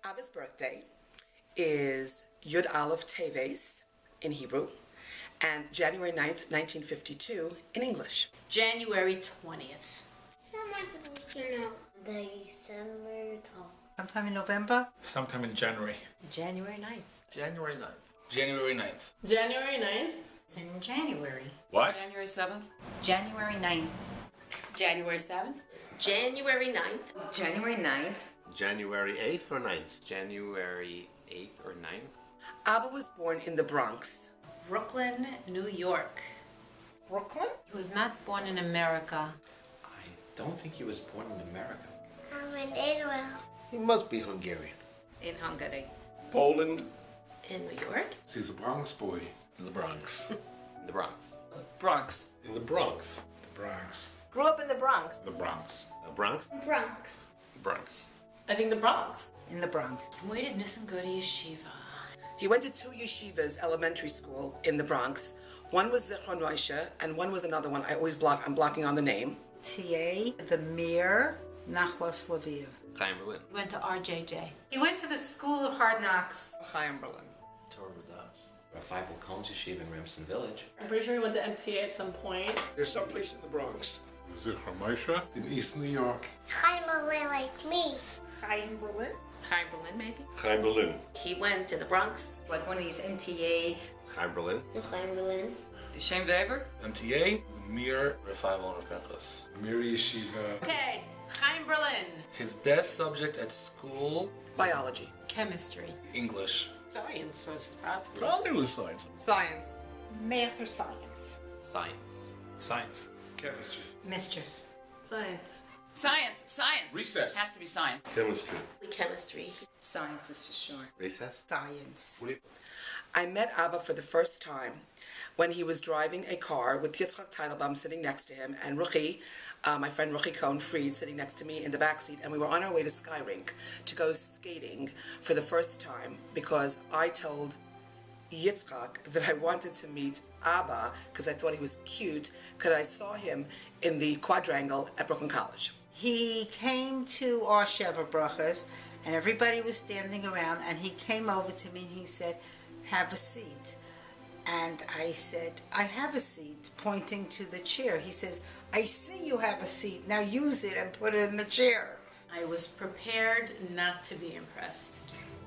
Abba's birthday is Yud Aleph Teves in Hebrew and January 9th, 1952 in English. January 20th. How am I supposed to know? December 12th. Sometime in November? Sometime in January. January 9th. January 9th. January 9th. January 9th. It's in January. What? January 7th. January 9th. January 7th. January 9th. January 9th. January 8th or 9th? January 8th or 9th. Abba was born in the Bronx. Brooklyn, New York. Brooklyn? He was not born in America. I don't think he was born in America. I'm in Israel. He must be Hungarian. In Hungary. Poland? In New York. He's a Bronx boy. In the Bronx. In the Bronx. Bronx. In the Bronx. The Bronx. Grew up in the Bronx. The Bronx. Bronx? Bronx. Bronx. I think the Bronx. In the Bronx. Where did Nissan go to yeshiva? He went to two yeshivas elementary school in the Bronx. One was Zichron Moshe and one was another one. I'm blocking on the name. TA, the Mir, Nachlas Lviv. Chaim Berlin. He went to RJJ. He went to the School of Hard Knocks. Chaim Berlin. Torah Vodas. Raphael Combs Yeshiva in Remsen Village. I'm pretty sure he went to MTA at some point. There's some place in the Bronx. Zichron Moshe in East New York. Chaim Berlin like me. Chaim Berlin? Chaim Berlin, maybe? Chaim Berlin. He went to the Bronx. Like one of these MTA. Chaim Berlin. Chaim Berlin. Shane Weber. MTA, Mir, Raphael and Pinchas. Mir Yeshiva. Okay, Chaim Berlin. his best subject at school, Biology. Chemistry. English. Science was probably. All it was science. Science. Math or science? Science. Science. Chemistry. Mischief. Science. Science. Science. Recess. Has to be science. Chemistry. Chemistry. Science is for sure. Recess. Science. I met Abba for the first time when he was driving a car with Yitzchak Teitelbaum sitting next to him and Ruchi, my friend Ruchi Cohen-Fried, sitting next to me in the backseat, and we were on our way to Sky Rink to go skating for the first time because I told Yitzchak that I wanted to meet Abba because I thought he was cute because I saw him in the quadrangle at Brooklyn College. He came to our Sheva Brachas, and everybody was standing around, and he came over to me and he said, "Have a seat." And I said, "I have a seat," pointing to the chair. He says, "I see you have a seat. Now use it and put it in the chair." I was prepared not to be impressed.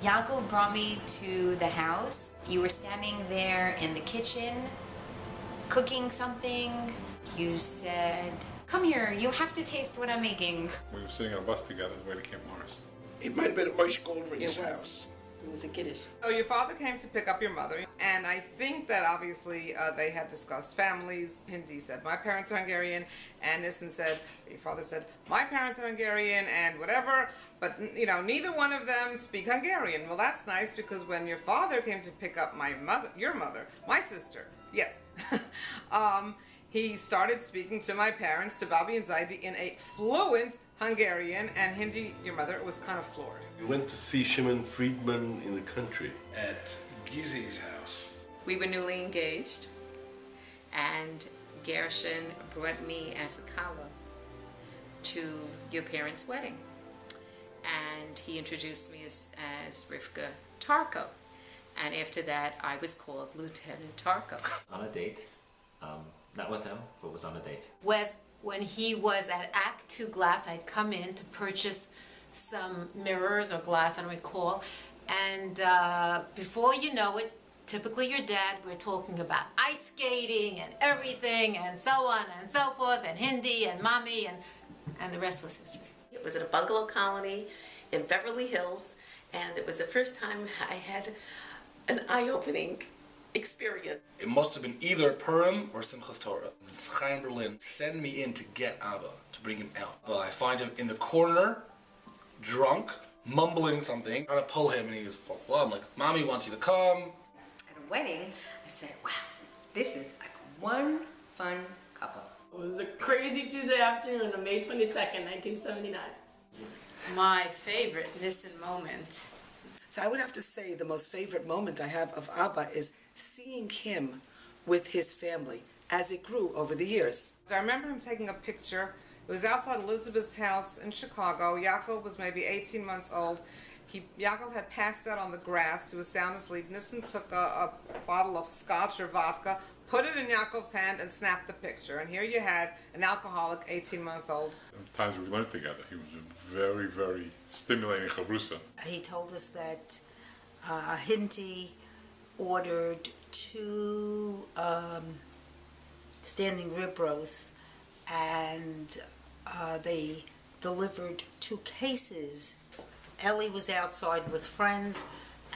Yaakov brought me to the house. You were standing there in the kitchen, cooking something. You said, "Come here, you have to taste what I'm making." We were sitting on a bus together on the way to Camp Morris. It might have been at Moshe Goldring's house. It was a kiddush. Oh, your father came to pick up your mother, and I think that obviously they had discussed families. Hindi said, "My parents are Hungarian," and Nissan said, your father said, "My parents are Hungarian," and whatever, but neither one of them speak Hungarian. Well, that's nice because when your father came to pick up your mother, my sister, yes, he started speaking to my parents, to Bobby and Zaidi, in a fluent Hungarian, and Hindi, your mother, was kind of floored. We went to see Shimon Friedman in the country. At Gizi's house. We were newly engaged, and Gershon brought me as a kala to your parents' wedding. And he introduced me as Rivka Tarko. And after that, I was called Lieutenant Tarko. On a date. Not with him, but was on a date. Was when he was at Act 2 Glass. I'd come in to purchase some mirrors or glass, I don't recall. And before you know it, typically your dad, we're talking about ice skating and everything and so on and so forth and Hindi and mommy and the rest was history. It was at a bungalow colony in Beverly Hills, and it was the first time I had an eye-opening experience. It must have been either Purim or Simchas Torah. Chaim Berlin send me in to get Abba, to bring him out. Well, I find him in the corner, drunk, mumbling something, trying to pull him, and he goes, well, I'm like, "Mommy wants you to come." At a wedding, I said, "Wow, this is like one fun couple." It was a crazy Tuesday afternoon on May 22nd, 1979. My favorite Nissan moment. So I would have to say the most favorite moment I have of Abba is seeing him with his family as it grew over the years. I remember him taking a picture. It was outside Elizabeth's house in Chicago. Yaakov was maybe 18 months old, Yaakov had passed out on the grass. He was sound asleep. Nissen took a bottle of scotch or vodka, put it in Yaakov's hand, and snapped the picture. And here you had an alcoholic 18-month-old. The times we learned together, he was a very, very stimulating chavrusa. He told us that Hindi ordered 2 standing rib roasts, and they delivered 2 cases. Ellie was outside with friends,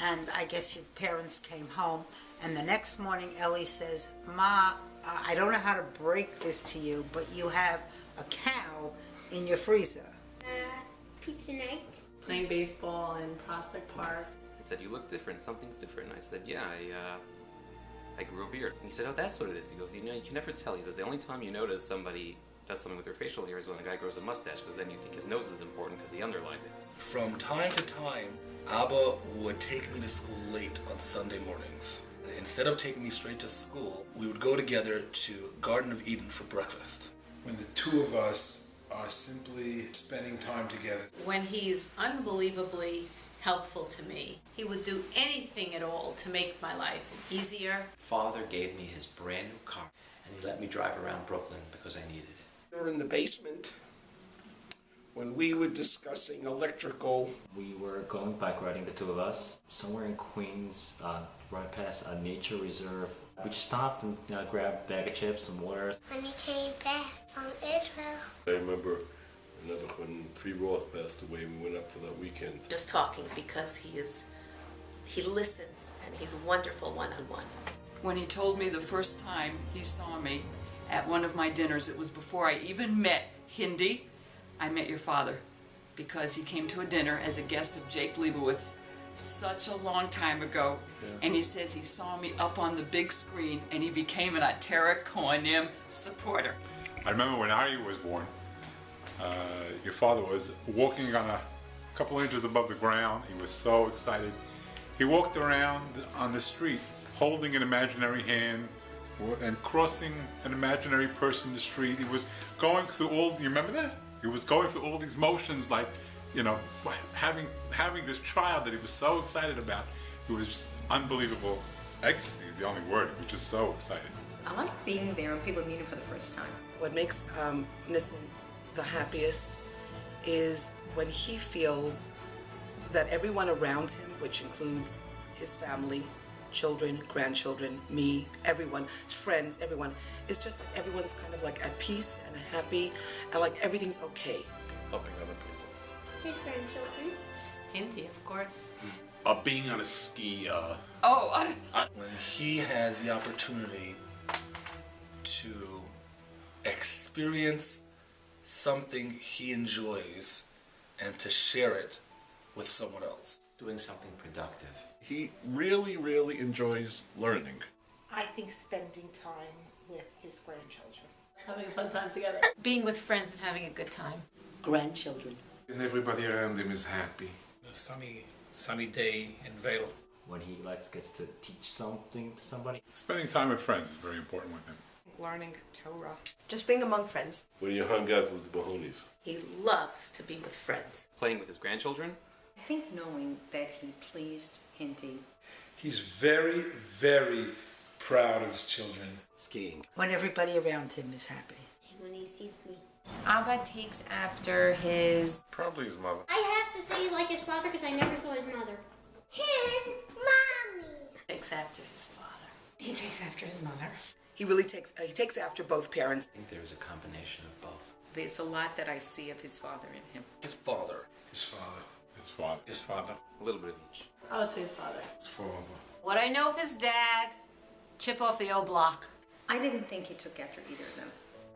and I guess your parents came home. And the next morning, Ellie says, "Ma, I don't know how to break this to you, but you have a cow in your freezer." Pizza night. Playing baseball in Prospect Park. He said, "You look different. Something's different." And I said, "Yeah, I grew a beard." And he said, "Oh, that's what it is." He goes, "You know, you can never tell." He says, "The only time you notice somebody does something with their facial hair is when a guy grows a mustache, because then you think his nose is important because he underlined it." From time to time, Abba would take me to school late on Sunday mornings. Instead of taking me straight to school, we would go together to Garden of Eden for breakfast. When the two of us are simply spending time together. When he's unbelievably helpful to me, he would do anything at all to make my life easier. Father gave me his brand new car, and he let me drive around Brooklyn because I needed it. We were in the basement when we were discussing electrical. We were going bike riding, the two of us, somewhere in Queens, right past a nature reserve. We just stopped and grabbed a bag of chips, some water. When he came back from Israel. I remember when 3 Roth passed away, we went up for that weekend. Just talking, because he listens and he's wonderful one-on-one. When he told me the first time he saw me at one of my dinners, it was before I even met Hindi. I met your father because he came to a dinner as a guest of Jake Leibowitz such a long time ago, and he says he saw me up on the big screen and he became an Atera Kohanim supporter. I remember when I was born, your father was walking on a couple inches above the ground. He was so excited. He walked around on the street holding an imaginary hand and crossing an imaginary person the street. He was going through all, you remember that? He was going through all these motions, like, you know, having this child that he was so excited about. It was just unbelievable. Ecstasy is the only word. He was just so excited. I like being there and people meet him for the first time. What makes Nissan the happiest is when he feels that everyone around him, which includes his family, children, grandchildren, me, everyone, friends, everyone, is just like everyone's kind of like at peace and happy and like everything's okay. Helping other people. His grandchildren. Hindi, of course. Being on a ski. When he has the opportunity to experience something he enjoys and to share it with someone else. Doing something productive. He really, really enjoys learning. I think spending time with his grandchildren. Having a fun time together. Being with friends and having a good time. Grandchildren. And everybody around him is happy. A sunny day in Vale. When he gets to teach something to somebody. Spending time with friends is very important with him. Learning Torah. Just being among friends. When you hung out with the Bahonis. He loves to be with friends. Playing with his grandchildren. I think knowing that he pleased Hindi. He's very, very proud of his children. Skiing. When everybody around him is happy. When he sees me. Abba takes after his... Probably his mother. I have to say he's like his father because I never saw his mother. His mommy. Takes after his father. He takes after his mother. He really takes after both parents. I think there's a combination of both. There's a lot that I see of his father in him. His father. His father. His father. His father. A little bit of each. I would say his father. His father. What I know of his dad, chip off the old block. I didn't think he took after either of them.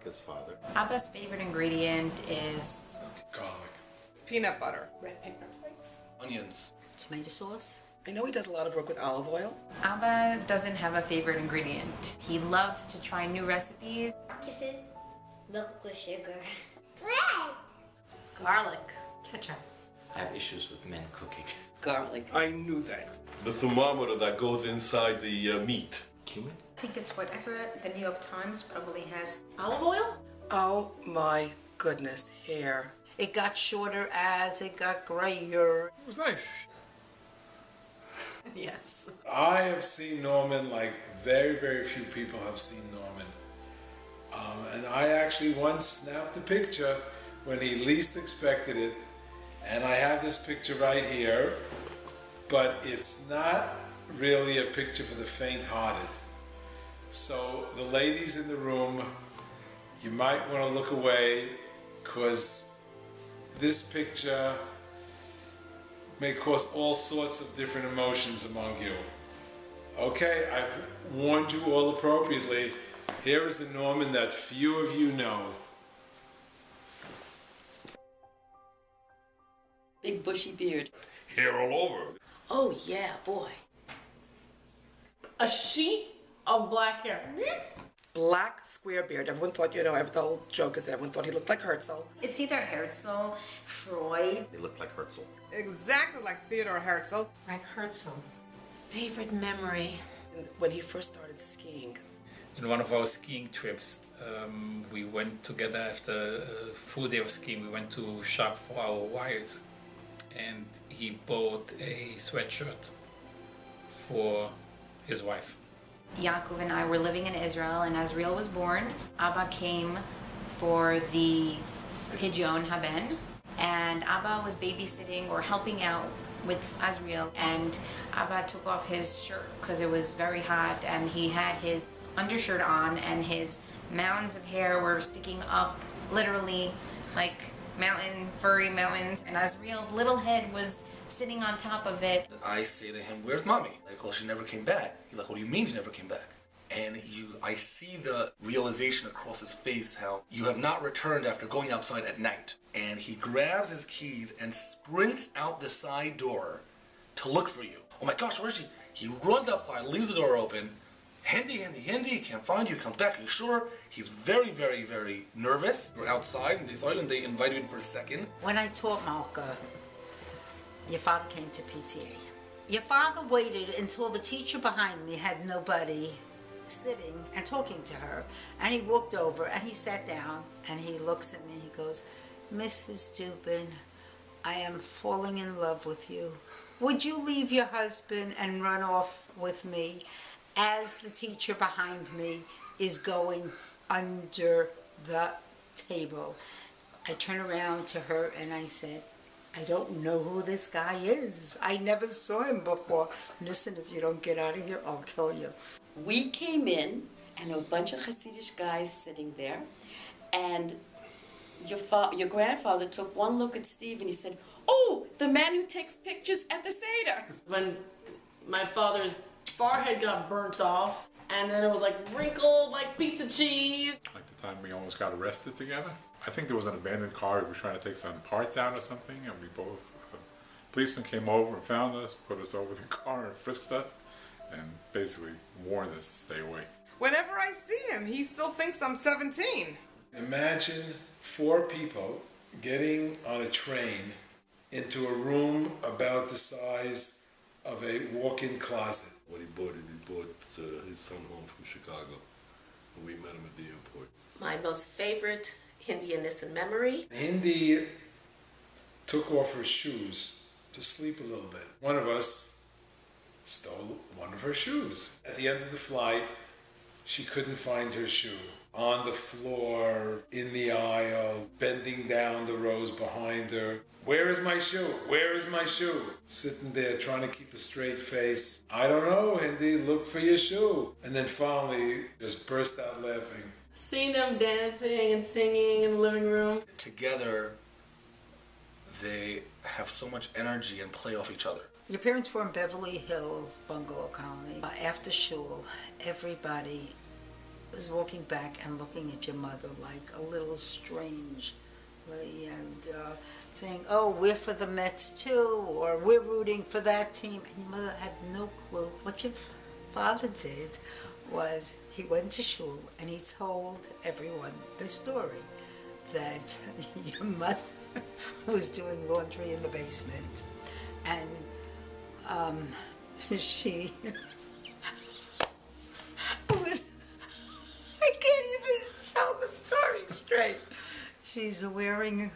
His father. Abba's favorite ingredient is... Garlic. It's peanut butter. Red pepper flakes. Onions. Tomato sauce. I know he does a lot of work with olive oil. Abba doesn't have a favorite ingredient. He loves to try new recipes. Kisses. Milk with sugar. Bread. Garlic. Ketchup. I have issues with men cooking. Garlic. I knew that. The thermometer that goes inside the meat. Cumin? I think it's whatever the New York Times probably has. Olive oil? Oh my goodness, hair. It got shorter as it got grayer. It was nice. Yes. I have seen Norman like very, very few people have seen Norman. And I actually once snapped a picture when he least expected it. And I have this picture right here, but it's not really a picture for the faint-hearted. So the ladies in the room, you might want to look away, because this picture may cause all sorts of different emotions among you. Okay, I've warned you all appropriately. Here is the Norman that few of you know. Big bushy beard. Hair all over. Oh yeah, boy. A sheet of black hair. Black square beard. Everyone thought, the whole joke is that everyone thought he looked like Herzl. It's either Herzl, Freud. They looked like Herzl. Exactly like Theodore Herzl. Like Herzl. Favorite memory? When he first started skiing. In one of our skiing trips, we went together after a full day of skiing. We went to shop for our wires, and he bought a sweatshirt for his wife. Yaakov and I were living in Israel, and Azriel was born. Abba came for the Pidyon Haben, and Abba was babysitting or helping out with Azriel, and Abba took off his shirt because it was very hot, and he had his undershirt on, and his mounds of hair were sticking up, literally like furry mountains, and Azriel's little head was sitting on top of it. I say to him, "Where's mommy?" Like, "Well, she never came back." He's like, "What do you mean she never came back?" And I see the realization across his face how you have not returned after going outside at night. And he grabs his keys and sprints out the side door to look for you. "Oh my gosh, where is she?" He runs outside, leaves the door open. Hindi, can't find you, comes back. "Are you sure?" He's very, very, very nervous. We're outside, and they invite you in for a second. When I taught Malka, your father came to PTA. Your father waited until the teacher behind me had nobody sitting and talking to her. And he walked over and he sat down and he looks at me and he goes, "Mrs. Dubin, I am falling in love with you. Would you leave your husband and run off with me?" As the teacher behind me is going under the table. I turn around to her and I said, "I don't know who this guy is. I never saw him before. Listen, if you don't get out of here, I'll kill you." We came in, and a bunch of Hasidic guys sitting there, and your grandfather took one look at Steve and he said, "Oh, the man who takes pictures at the Seder." When my father's forehead got burnt off, and then it was like wrinkled like pizza cheese. Like the time we almost got arrested together. I think there was an abandoned car. We were trying to take some parts out or something, and we both, policeman came over and found us, put us over the car and frisked us, and basically warned us to stay away. Whenever I see him, he still thinks I'm 17. Imagine 4 people getting on a train into a room about the size of a walk-in closet. When he bought his son home from Chicago, and we met him at the airport. My most favorite Hindi and Nissan memory. Hindi took off her shoes to sleep a little bit. One of us stole one of her shoes. At the end of the flight, she couldn't find her shoe. On the floor, in the aisle, bending down the rows behind her. "Where is my shoe? Where is my shoe?" Sitting there trying to keep a straight face. "I don't know, Hindi, look for your shoe." And then finally just burst out laughing. Seeing them dancing and singing in the living room. Together, they have so much energy and play off each other. Your parents were in Beverly Hills Bungalow Colony. After shul, everybody was walking back and looking at your mother like a little strangely and saying, "Oh, we're for the Mets too," or "We're rooting for that team." And your mother had no clue. What your father did was he went to shul and he told everyone the story that your mother was doing laundry in the basement, and she was, I can't even tell the story straight. She's wearing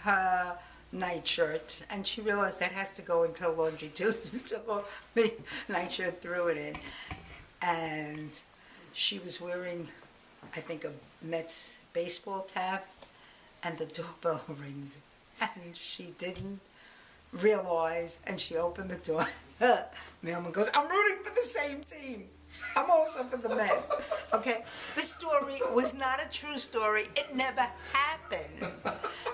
her nightshirt, and she realized that has to go into laundry too. She took off the nightshirt, threw it in, and she was wearing, I think, a Mets baseball cap, and the doorbell rings, and she didn't realize, and she opened the door. Mailman goes, "I'm rooting for the same team. I'm also for the Mets." Okay, this story was not a true story. It never happened.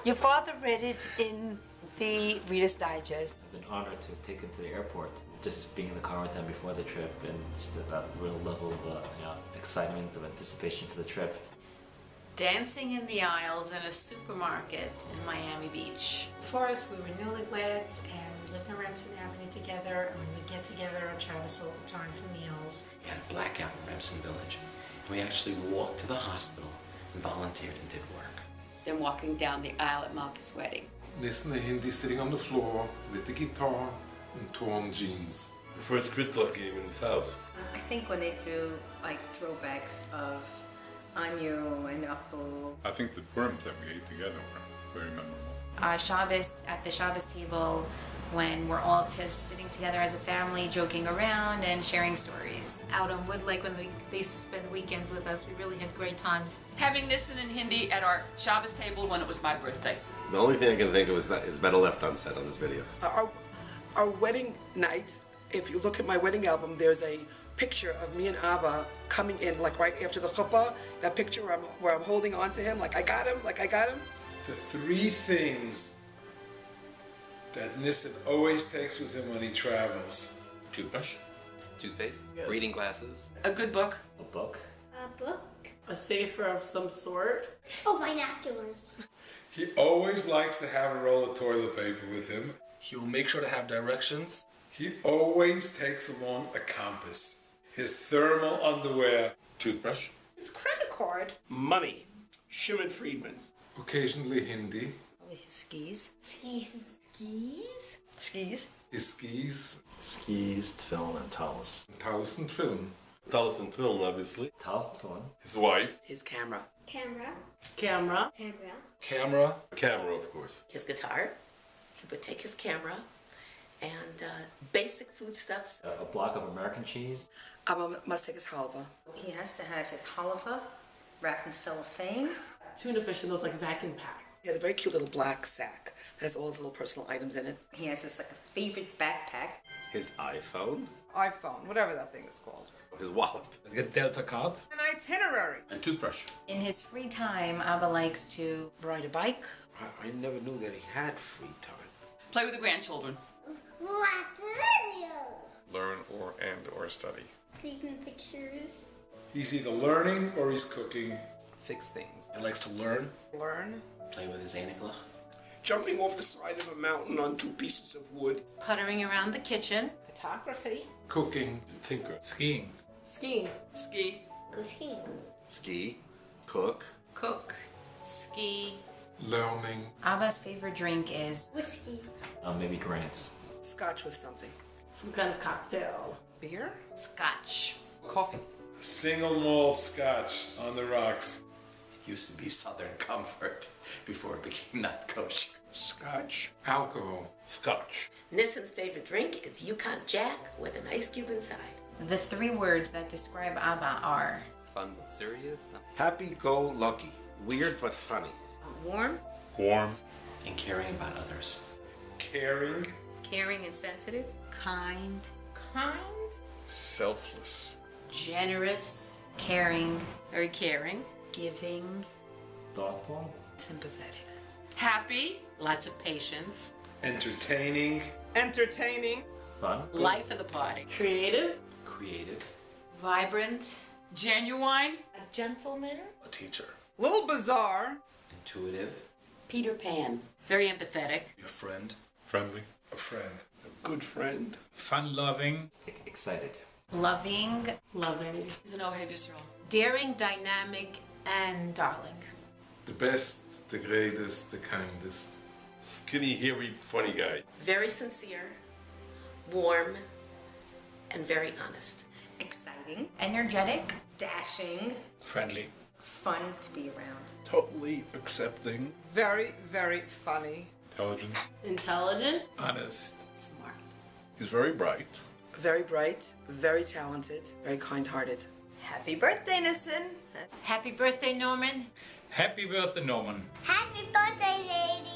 Your father read it in the Reader's Digest. I've been honored to take him to the airport. Just being in the car with them before the trip, and just that real level of excitement, of anticipation for the trip. Dancing in the aisles in a supermarket in Miami Beach. For us, we were newlyweds and we lived on Remsen Avenue together, and we would get together on Shabbos all the time for meals. We had a blackout in Remsen Village. And we actually walked to the hospital and volunteered and did work. Then walking down the aisle at Malka's wedding. Listen to Hindi sitting on the floor with the guitar and torn jeans. The first Gridlock game in his house. I think when they do like throwbacks of Anyo and Apo. I think the Purims that we ate together were very memorable. Shabbos, at the Shabbos table, when we're all just sitting together as a family, joking around and sharing stories. Out on Wood Lake, when they used to spend weekends with us, we really had great times. Having Nissan and Hindi at our Shabbos table when it was my birthday. The only thing I can think of is Metal Left Unsaid on this video. Our wedding night, if you look at my wedding album, there's a picture of me and Abba coming in, like right after the chuppah. That picture where I'm holding on to him, like I got him. The three things that Nissan always takes with him when he travels. Toothbrush. Toothpaste. Reading glasses. A good book. A book. A book. A safer of some sort. Oh, binoculars. He always likes to have a roll of toilet paper with him. He will make sure to have directions. He always takes along a compass. His thermal underwear. Toothbrush. His credit card. Money. Shimon Friedman. Occasionally Hindi. His skis. Skis. Skis? Skis. His skis. Skis, tefillin, and talis. Talis and tefillin. Talis and tefillin, obviously. Talis and tefillin. His wife. His camera. Camera. Camera. Camera. Camera. Camera, of course. His guitar. He would take his camera and basic foodstuffs. A block of American cheese. Abba must take his halva. He has to have his halva wrapped in cellophane. Tuna fish in those like vacuum pack. He has a very cute little black sack that has all his little personal items in it. He has this like a favorite backpack. His iPhone. iPhone, whatever that thing is called. His wallet. A Delta card. An itinerary. And toothbrush. In his free time, Abba likes to ride a bike. I never knew that he had free time. Play with the grandchildren. Watch the video. Learn or study. Taking pictures. He's either learning or he's cooking. Fix things. He likes to learn. Learn. Play with his Aniglach. Jumping off the side of a mountain on 2 pieces of wood. Puttering around the kitchen. Photography. Cooking. Tinker. Skiing. Skiing. Ski. Go skiing. Ski. Cook. Cook. Ski. Learning. Abba's favorite drink is Whiskey. Maybe Grant's. Scotch with something. Some kind of cocktail. Beer. Scotch. Coffee. Single malt scotch on the rocks. It used to be Southern Comfort before it became not kosher. Scotch. Alcohol. Scotch. Nissan's favorite drink is Yukon Jack with an ice cube inside. the 3 words that describe Abba are Fun but serious. Happy-go-lucky. Weird but funny. Warm, Warm. And caring about others. Caring. caring and sensitive, Kind. Kind. Selfless. Generous. caring, very caring, Giving. Thoughtful. Sympathetic. happy, Lots of patience. Entertaining. Entertaining. Fun. Life of the party. Creative. Creative. Vibrant. genuine, A gentleman. A teacher. Little bizarre. Intuitive. Peter Pan. Very empathetic. Your friend. Friendly. A friend. A good friend. Fun-loving. Excited. loving, Loving. He's an Ohev Yisrael. Daring, dynamic, and darling. The best, the greatest, the kindest. Skinny, hairy, funny guy. Very sincere. Warm. And very honest. Exciting. energetic, Dashing. Friendly. fun to be around. Totally accepting. Very, very funny. Intelligent. Intelligent. Honest. Smart. He's very bright. Very bright, very talented, very kind-hearted. Happy birthday, Nissan. Happy birthday, Norman. Happy birthday, Norman. Happy birthday, lady.